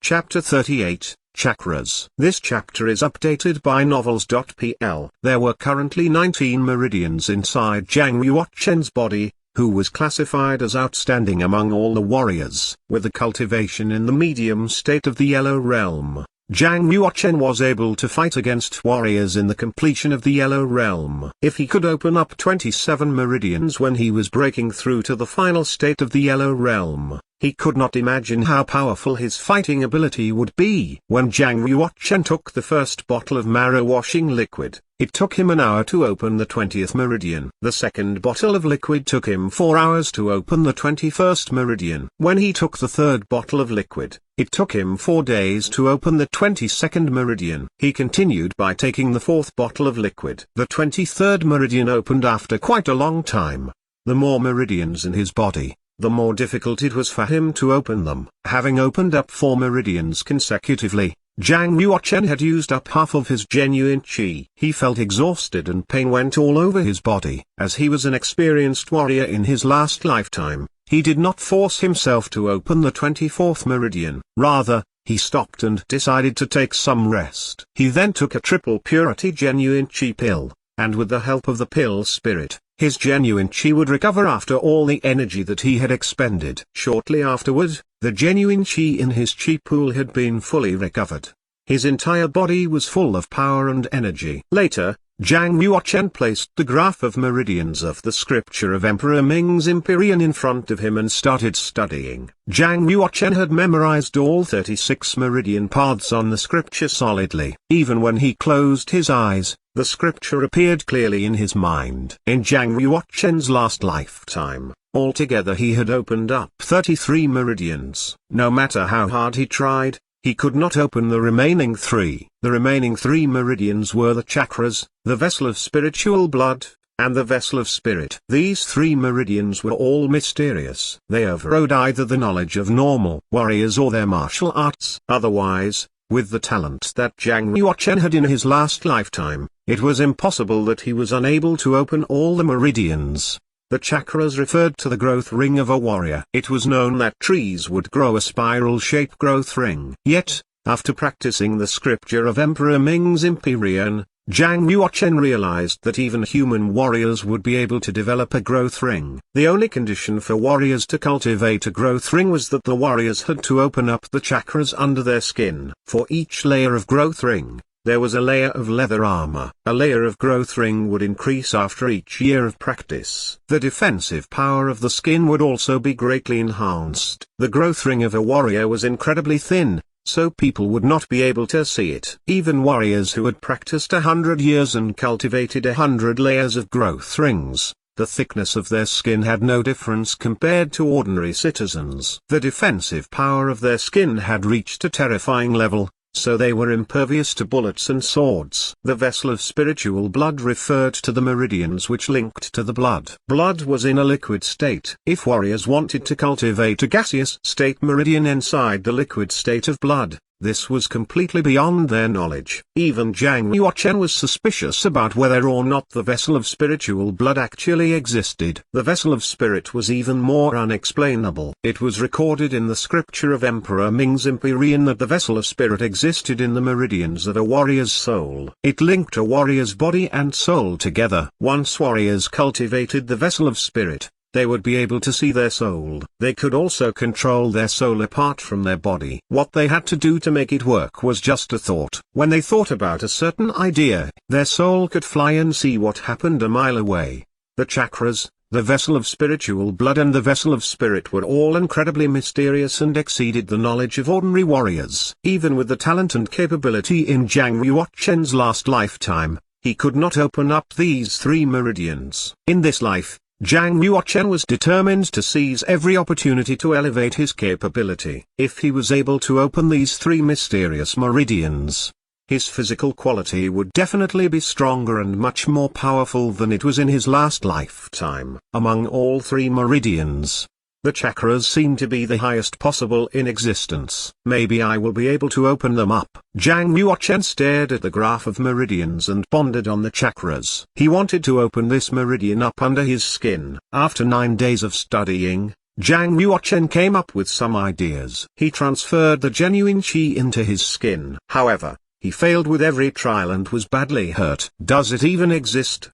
Chapter 38, Chakras. This chapter is updated by novels.pl. There were currently 19 meridians inside Zhang Yuochen's body, who was classified as outstanding among all the warriors. With the cultivation in the medium state of the Yellow Realm, Zhang Yuochen was able to fight against warriors in the completion of the Yellow Realm. If he could open up 27 meridians when he was breaking through to the final state of the Yellow Realm, he could not imagine how powerful his fighting ability would be. When Zhang Yuochen took the first bottle of marrow washing liquid, it took him an hour to open the 20th meridian. The second bottle of liquid took him 4 hours to open the 21st meridian. When he took the third bottle of liquid, it took him 4 days to open the 22nd meridian. He continued by taking the fourth bottle of liquid. The 23rd meridian opened after quite a long time. The more meridians in his body, the more difficult it was for him to open them. Having opened up 4 meridians consecutively, Zhang Yuochen had used up half of his genuine qi. He felt exhausted and pain went all over his body. As he was an experienced warrior in his last lifetime, he did not force himself to open the 24th meridian. Rather, he stopped and decided to take some rest. He then took a triple purity genuine qi pill, and with the help of the pill spirit, his genuine qi would recover after all the energy that he had expended. Shortly afterward, the genuine qi in his qi pool had been fully recovered. His entire body was full of power and energy. Later, Zhang Yuochen placed the graph of meridians of the scripture of Emperor Ming's Empyrean in front of him and started studying. Zhang Yuochen had memorized all 36 meridian paths on the scripture solidly. Even when he closed his eyes, the scripture appeared clearly in his mind. In Zhang Yuochen's last lifetime, altogether he had opened up 33 meridians. No matter how hard he tried, he could not open the remaining 3. The remaining 3 meridians were the chakras, the vessel of spiritual blood, and the vessel of spirit. These 3 meridians were all mysterious. They overrode either the knowledge of normal warriors or their martial arts. Otherwise, with the talent that Zhang Yuochen had in his last lifetime, it was impossible that he was unable to open all the meridians. The chakras referred to the growth ring of a warrior. It was known that trees would grow a spiral-shaped growth ring. Yet, after practicing the scripture of Emperor Ming's Empyrean, Zhang Yuochen realized that even human warriors would be able to develop a growth ring. The only condition for warriors to cultivate a growth ring was that the warriors had to open up the chakras under their skin. For each layer of growth ring, there was a layer of leather armor. A layer of growth ring would increase after each year of practice. The defensive power of the skin would also be greatly enhanced. The growth ring of a warrior was incredibly thin, so people would not be able to see it. Even warriors who had practiced 100 years and cultivated 100 layers of growth rings, the thickness of their skin had no difference compared to ordinary citizens. The defensive power of their skin had reached a terrifying level, so they were impervious to bullets and swords. The vessel of spiritual blood referred to the meridians which linked to the blood. Blood was in a liquid state. If warriors wanted to cultivate a gaseous state meridian inside the liquid state of blood, this was completely beyond their knowledge. Even Zhang Yuochen was suspicious about whether or not the vessel of spiritual blood actually existed. The vessel of spirit was even more unexplainable. It was recorded in the scripture of Emperor Ming's Empyrean that the vessel of spirit existed in the meridians of a warrior's soul. It linked a warrior's body and soul together. Once warriors cultivated the vessel of spirit, they would be able to see their soul. They could also control their soul apart from their body. What they had to do to make it work was just a thought. When they thought about a certain idea, their soul could fly and see what happened a mile away. The chakras, the vessel of spiritual blood and the vessel of spirit were all incredibly mysterious and exceeded the knowledge of ordinary warriors. Even with the talent and capability in Zhang Yuochen's last lifetime, he could not open up these 3 meridians. In this life, Zhang Yuochen was determined to seize every opportunity to elevate his capability. If he was able to open these 3 mysterious meridians, his physical quality would definitely be stronger and much more powerful than it was in his last lifetime. Among all 3 meridians, the chakras seem to be the highest possible in existence. Maybe I will be able to open them up. Zhang Yuochen stared at the graph of meridians and pondered on the chakras. He wanted to open this meridian up under his skin. After 9 days of studying, Jiang Yuochen came up with some ideas. He transferred the genuine qi into his skin. However, he failed with every trial and was badly hurt. Does it even exist?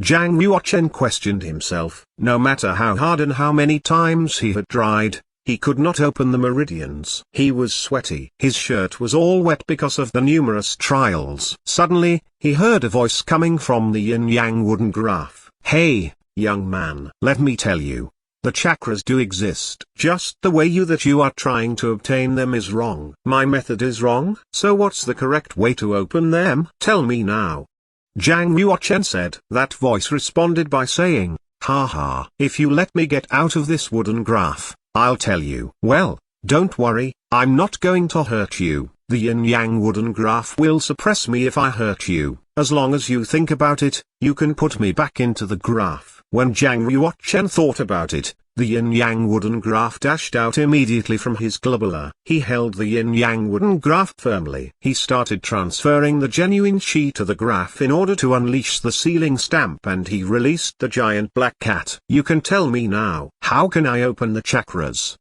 Jiang Yuochen questioned himself. No matter how hard and how many times he had tried, he could not open the meridians. He was sweaty. His shirt was all wet because of the numerous trials. Suddenly, he heard a voice coming from the yin-yang wooden graph. Hey, young man. Let me tell you. The chakras do exist. Just the way you are trying to obtain them is wrong. My method is wrong? So what's the correct way to open them? Tell me now. Jiang Yuochen said. That voice responded by saying, ha ha. If you let me get out of this wooden graph, I'll tell you. Well, don't worry, I'm not going to hurt you. The yin-yang wooden graph will suppress me if I hurt you. As long as you think about it, you can put me back into the graph. When Jiang Yuochen thought about it, the yin-yang wooden graph dashed out immediately from his globula. He held the yin-yang wooden graph firmly. He started transferring the genuine qi to the graph in order to unleash the sealing stamp, and he released the giant black cat. You can tell me now, how can I open the chakras?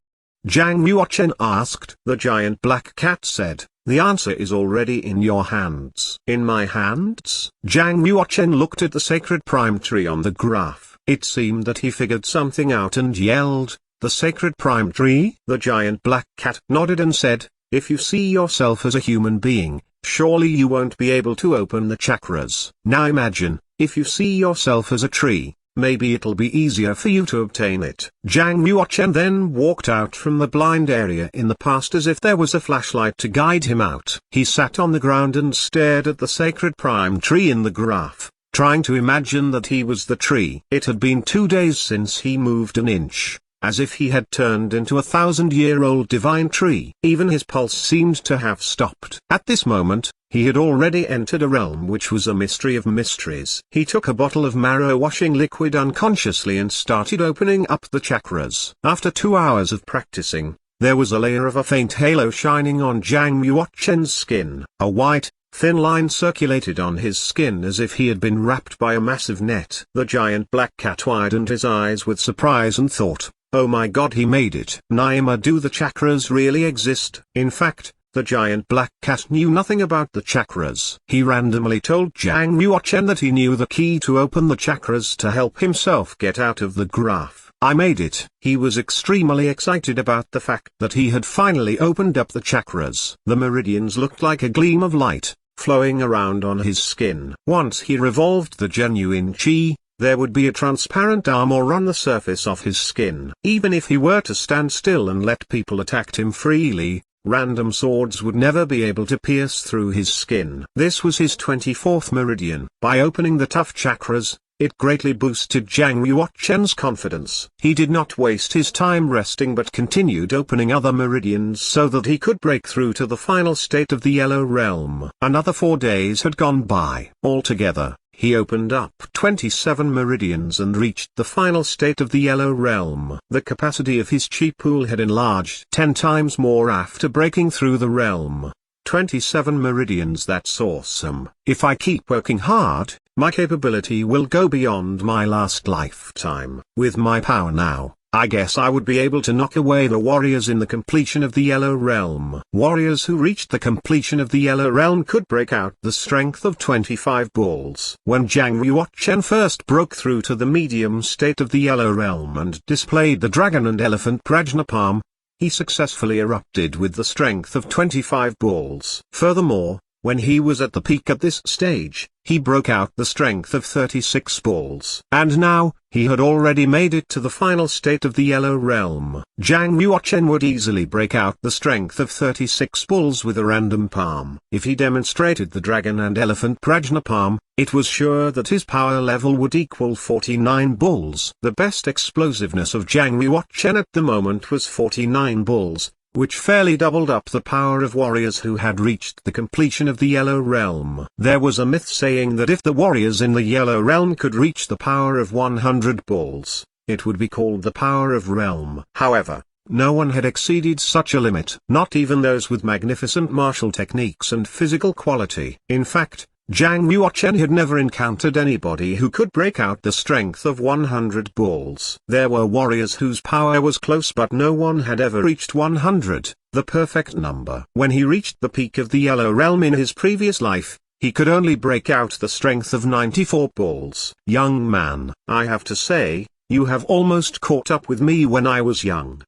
Jiang Yuochen asked. The giant black cat said, the answer is already in your hands. In my hands? Jiang Yuochen looked at the sacred prime tree on the graph. It seemed that he figured something out and yelled, the sacred prime tree? The giant black cat nodded and said, if you see yourself as a human being, surely you won't be able to open the chakras. Now imagine, if you see yourself as a tree, maybe it'll be easier for you to obtain it. Jiang Yuochen then walked out from the blind area in the past as if there was a flashlight to guide him out. He sat on the ground and stared at the sacred prime tree in the graph, trying to imagine that he was the tree. It had been 2 days since he moved an inch, as if he had turned into a 1,000-year-old divine tree. Even his pulse seemed to have stopped. At this moment, he had already entered a realm which was a mystery of mysteries. He took a bottle of marrow washing liquid unconsciously and started opening up the chakras. After 2 hours of practicing, there was a layer of a faint halo shining on Jiang Yuochen's skin. A white, thin line circulated on his skin as if he had been wrapped by a massive net. The giant black cat widened his eyes with surprise and thought, oh my god, he made it. Naima, do the chakras really exist? In fact, the giant black cat knew nothing about the chakras. He randomly told Jiang Yuochen that he knew the key to open the chakras to help himself get out of the graph. I made it. He was extremely excited about the fact that he had finally opened up the chakras. The meridians looked like a gleam of light, flowing around on his skin. Once he revolved the genuine qi, there would be a transparent armor on the surface of his skin. Even if he were to stand still and let people attack him freely, random swords would never be able to pierce through his skin. This was his 24th meridian. By opening the tough chakras, it greatly boosted Jiang Yuochen's confidence. He did not waste his time resting but continued opening other meridians so that he could break through to the final state of the Yellow Realm. Another 4 days had gone by. Altogether, he opened up 27 meridians and reached the final state of the Yellow Realm. The capacity of his chi pool had enlarged 10 times more after breaking through the realm. 27 meridians, that's awesome. If I keep working hard, my capability will go beyond my last lifetime. With my power now, I guess I would be able to knock away the warriors in the completion of the Yellow Realm. Warriors who reached the completion of the Yellow Realm could break out the strength of 25 bulls. When Jiang Yuochen first broke through to the medium state of the Yellow Realm and displayed the dragon and elephant prajna palm, he successfully erupted with the strength of 25 bulls. Furthermore, when he was at the peak at this stage, he broke out the strength of 36 bulls. And now, he had already made it to the final state of the Yellow Realm. Jiang Yuochen would easily break out the strength of 36 bulls with a random palm. If he demonstrated the dragon and elephant prajna palm, it was sure that his power level would equal 49 bulls. The best explosiveness of Jiang Yuochen at the moment was 49 bulls, which fairly doubled up the power of warriors who had reached the completion of the Yellow Realm. There was a myth saying that if the warriors in the Yellow Realm could reach the power of 100 bulls, it would be called the Power of Realm. However, no one had exceeded such a limit, not even those with magnificent martial techniques and physical quality. In fact, Zhang Yuochen had never encountered anybody who could break out the strength of 100 balls. There were warriors whose power was close, but no one had ever reached 100, the perfect number. When he reached the peak of the Yellow Realm in his previous life, he could only break out the strength of 94 balls. Young man, I have to say, you have almost caught up with me when I was young,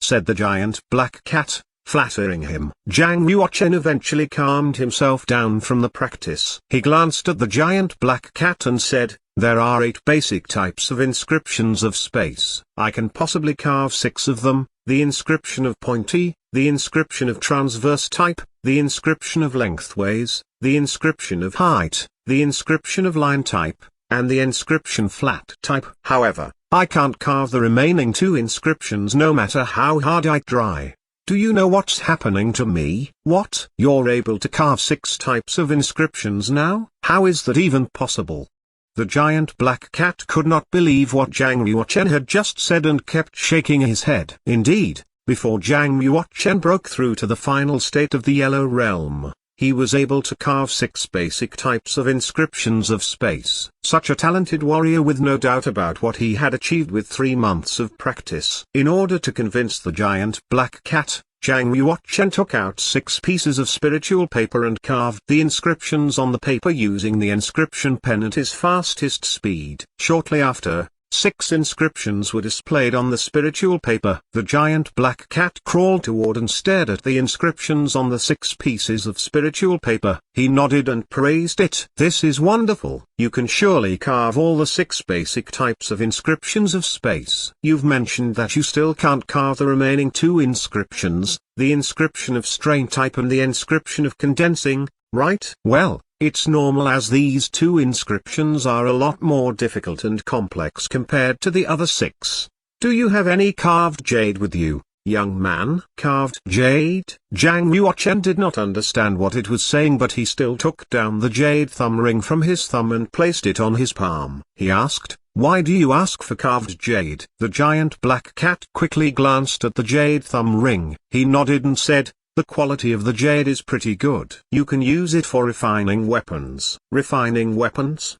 said the giant black cat, flattering him. Zhang Yuochen eventually calmed himself down from the practice. He glanced at the giant black cat and said, there are 8 basic types of inscriptions of space. I can possibly carve 6 of them: the inscription of pointy, the inscription of transverse type, the inscription of lengthways, the inscription of height, the inscription of line type, and the inscription flat type. However, I can't carve the remaining 2 inscriptions no matter how hard I try. Do you know what's happening to me? What? You're able to carve 6 types of inscriptions now? How is that even possible? The giant black cat could not believe what Zhang Yuochen had just said and kept shaking his head. Indeed, before Zhang Yuochen broke through to the final state of the Yellow Realm, he was able to carve 6 basic types of inscriptions of space. Such a talented warrior, with no doubt about what he had achieved with 3 months of practice. In order to convince the giant black cat, Zhang Yuochen took out 6 pieces of spiritual paper and carved the inscriptions on the paper using the inscription pen at his fastest speed. Shortly after, 6 inscriptions were displayed on the spiritual paper. The giant black cat crawled toward and stared at the inscriptions on the 6 pieces of spiritual paper. He nodded and praised it. This is wonderful. You can surely carve all the 6 basic types of inscriptions of space. You've mentioned that you still can't carve the remaining 2 inscriptions, the inscription of strain type and the inscription of condensing, right? Well, it's normal, as these 2 inscriptions are a lot more difficult and complex compared to the other 6. Do you have any carved jade with you, young man? Carved jade? Zhang Yuochen did not understand what it was saying, but he still took down the jade thumb ring from his thumb and placed it on his palm. He asked, why do you ask for carved jade? The giant black cat quickly glanced at the jade thumb ring. He nodded and said, the quality of the jade is pretty good. You can use it for refining weapons. Refining weapons?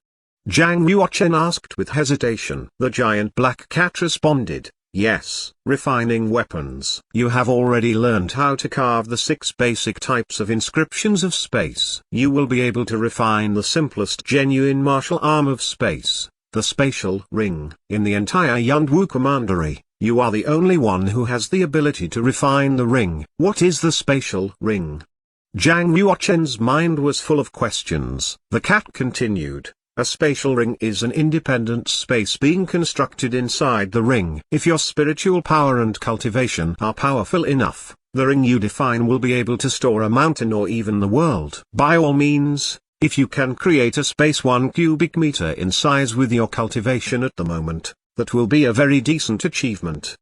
Zhang Yuochen asked with hesitation. The giant black cat responded, yes, refining weapons. You have already learned how to carve the 6 basic types of inscriptions of space. You will be able to refine the simplest genuine martial arm of space, the spatial ring. In the entire Yunwu Commandery, you are the only one who has the ability to refine the ring. What is the spatial ring? Zhang Yuochen's mind was full of questions. The cat continued, a spatial ring is an independent space being constructed inside the ring. If your spiritual power and cultivation are powerful enough, the ring you define will be able to store a mountain or even the world. By all means, if you can create a space 1 cubic meter in size with your cultivation at the moment, that will be a very decent achievement.